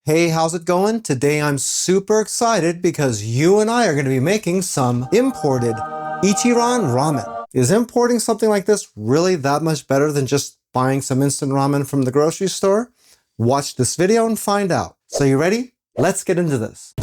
Hey, how's it going? Today I'm super excited because you and I are going to be making some imported Ichiran Ramen. Is importing something like this really that much better than just buying some instant ramen from the grocery store? Watch this video and find out. So you ready? Let's get into this.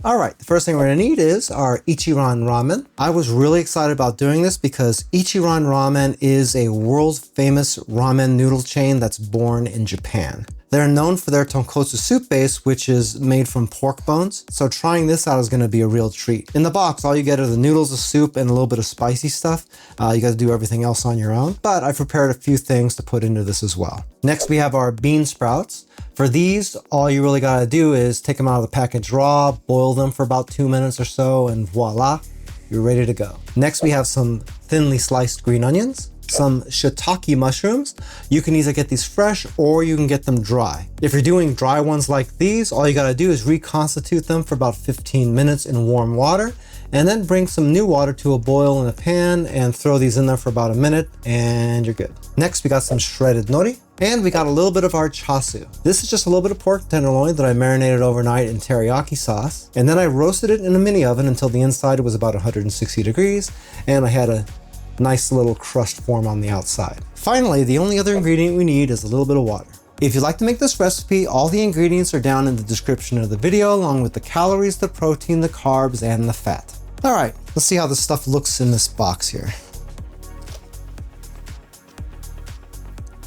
Alright, the first thing we're going to need is our Ichiran Ramen. I was really excited about doing this because Ichiran Ramen is a world famous ramen noodle chain that's born in Japan. They're known for their tonkotsu soup base, which is made from pork bones, so trying this out is going to be a real treat. In the box, all you get are the noodles, the soup, and a little bit of spicy stuff. You got to do everything else on your own, but I've prepared a few things to put into this as well. Next, we have our bean sprouts. For these, all you really got to do is take them out of the package raw, boil them for about 2 minutes or so, and voila, you're ready to go. Next, we have some thinly sliced green onions. Some shitake mushrooms. You can either get these fresh or you can get them dry. If you're doing dry ones like these, all you gotta do is reconstitute them for about 15 minutes in warm water and then bring some new water to a boil in a pan and throw these in there for about a minute and you're good. Next, we got some shredded nori and we got a little bit of our chasu. This is just a little bit of pork tenderloin that I marinated overnight in teriyaki sauce, and then I roasted it in a mini oven until the inside was about 160 degrees and I had a nice little crust form on the outside. Finally, the only other ingredient we need is a little bit of water. If you'd like to make this recipe, all the ingredients are down in the description of the video, along with the calories, the protein, the carbs, and the fat. All right, let's see how this stuff looks in this box here.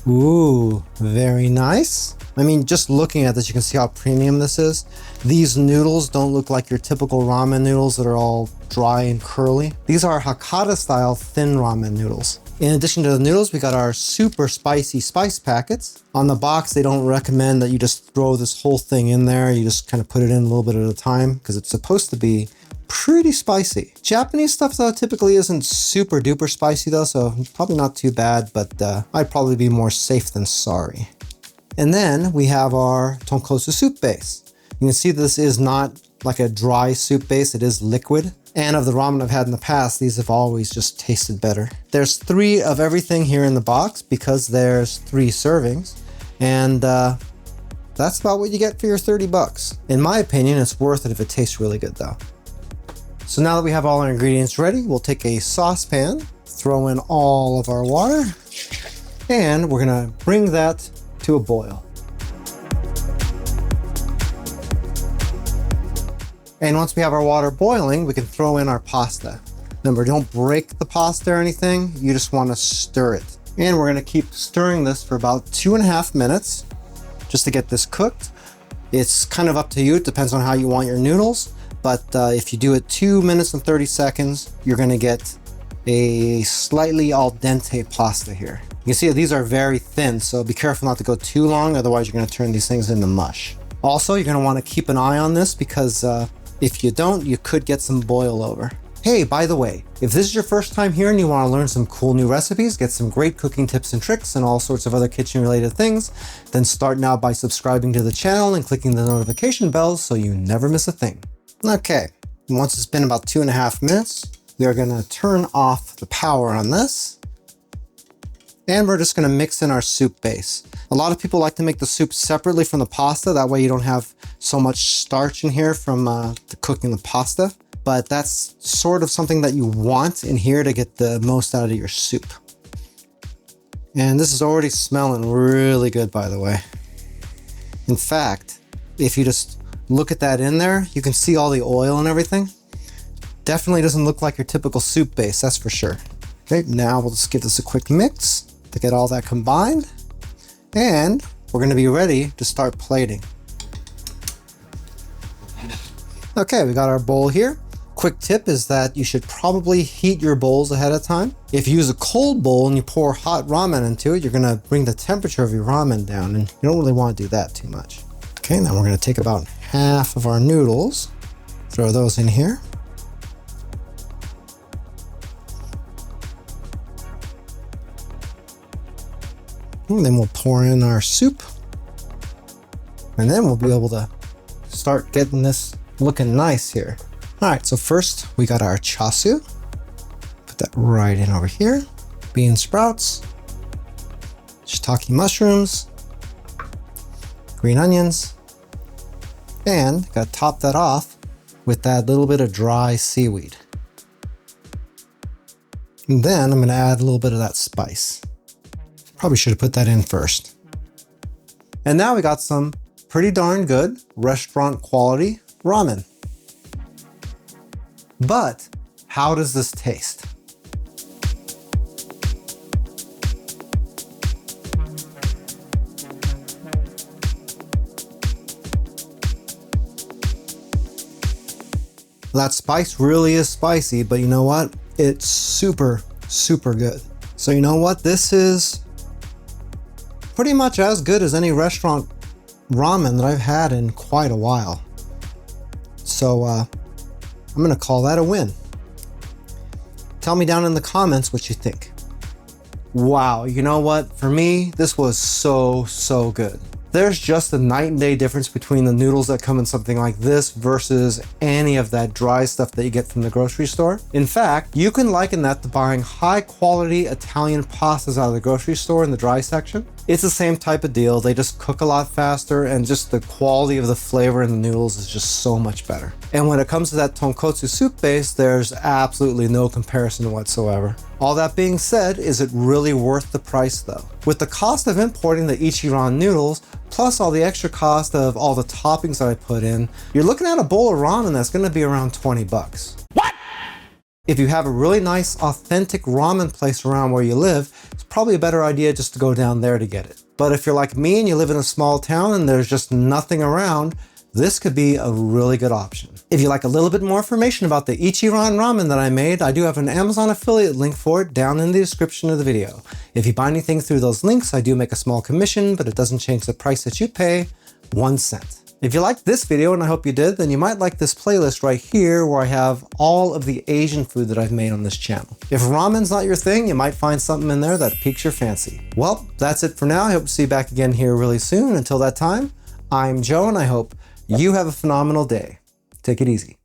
Ooh, very nice. I mean, just looking at this, you can see how premium this is. These noodles don't look like your typical ramen noodles that are all dry and curly. These are Hakata style thin ramen noodles. In addition to the noodles, we got our super spicy spice packets. On the box, they don't recommend that you just throw this whole thing in there. You just kind of put it in a little bit at a time because it's supposed to be pretty spicy. Japanese stuff though typically isn't super duper spicy though, so probably not too bad, but I'd probably be more safe than sorry. And then we have our tonkotsu soup base. You can see this is not like a dry soup base, it is liquid. And of the ramen I've had in the past, these have always just tasted better. There's 3 of everything here in the box because there's 3 servings. And that's about what you get for your 30 bucks. In my opinion, it's worth it if it tastes really good though. So now that we have all our ingredients ready, we'll take a saucepan, throw in all of our water, and we're gonna bring that to a boil. And once we have our water boiling, we can throw in our pasta. Remember, don't break the pasta or anything, you just want to stir it. And we're going to keep stirring this for about 2.5 minutes just to get this cooked. It's kind of up to you, it depends on how you want your noodles, but if you do it 2 minutes and 30 seconds, you're going to get a slightly al dente pasta here. You can see that these are very thin, so be careful not to go too long, otherwise you're going to turn these things into mush. Also, you're going to want to keep an eye on this because if you don't, you could get some boil over. Hey, by the way, if this is your first time here and you want to learn some cool new recipes, get some great cooking tips and tricks and all sorts of other kitchen related things, then start now by subscribing to the channel and clicking the notification bell so you never miss a thing. Okay, once it's been about 2.5 minutes, we are going to turn off the power on this. And we're just going to mix in our soup base. A lot of people like to make the soup separately from the pasta. That way you don't have so much starch in here from the cooking the pasta. But that's sort of something that you want in here to get the most out of your soup. And this is already smelling really good, by the way. In fact, if you just look at that in there, you can see all the oil and everything. Definitely doesn't look like your typical soup base, that's for sure. Okay, now we'll just give this a quick mix to get all that combined, and we're going to be ready to start plating. Okay, we got our bowl here. Quick tip is that you should probably heat your bowls ahead of time. If you use a cold bowl and you pour hot ramen into it, you're going to bring the temperature of your ramen down, and you don't really want to do that too much. Okay, now we're going to take about half of our noodles, throw those in here. And then we'll pour in our soup, and then we'll be able to start getting this looking nice here. All right, so first we got our chasu. Put that right in over here. Bean sprouts, shiitake mushrooms, green onions, and gotta top that off with that little bit of dry seaweed. And then I'm gonna add a little bit of that spice. Probably should have put that in first. And now we got some pretty darn good restaurant quality ramen. But how does this taste? That spice really is spicy, but you know what? It's super, super good. So you know what? This is pretty much as good as any restaurant ramen that I've had in quite a while. So I'm gonna call that a win. Tell me down in the comments what you think. Wow, you know what? For me, this was so, so good. There's just a night and day difference between the noodles that come in something like this versus any of that dry stuff that you get from the grocery store. In fact, you can liken that to buying high quality Italian pastas out of the grocery store in the dry section. It's the same type of deal. They just cook a lot faster and just the quality of the flavor in the noodles is just so much better. And when it comes to that tonkotsu soup base, there's absolutely no comparison whatsoever. All that being said, is it really worth the price though? With the cost of importing the Ichiran noodles, plus all the extra cost of all the toppings that I put in, you're looking at a bowl of ramen that's gonna be around 20 bucks. What? If you have a really nice, authentic ramen place around where you live, it's probably a better idea just to go down there to get it. But if you're like me and you live in a small town and there's just nothing around, this could be a really good option. If you'd like a little bit more information about the Ichiran Ramen that I made, I do have an Amazon affiliate link for it down in the description of the video. If you buy anything through those links, I do make a small commission, but it doesn't change the price that you pay, 1 cent. If you liked this video, and I hope you did, then you might like this playlist right here where I have all of the Asian food that I've made on this channel. If ramen's not your thing, you might find something in there that piques your fancy. Well, that's it for now. I hope to see you back again here really soon. Until that time, I'm Joe, and I hope you have a phenomenal day. Take it easy.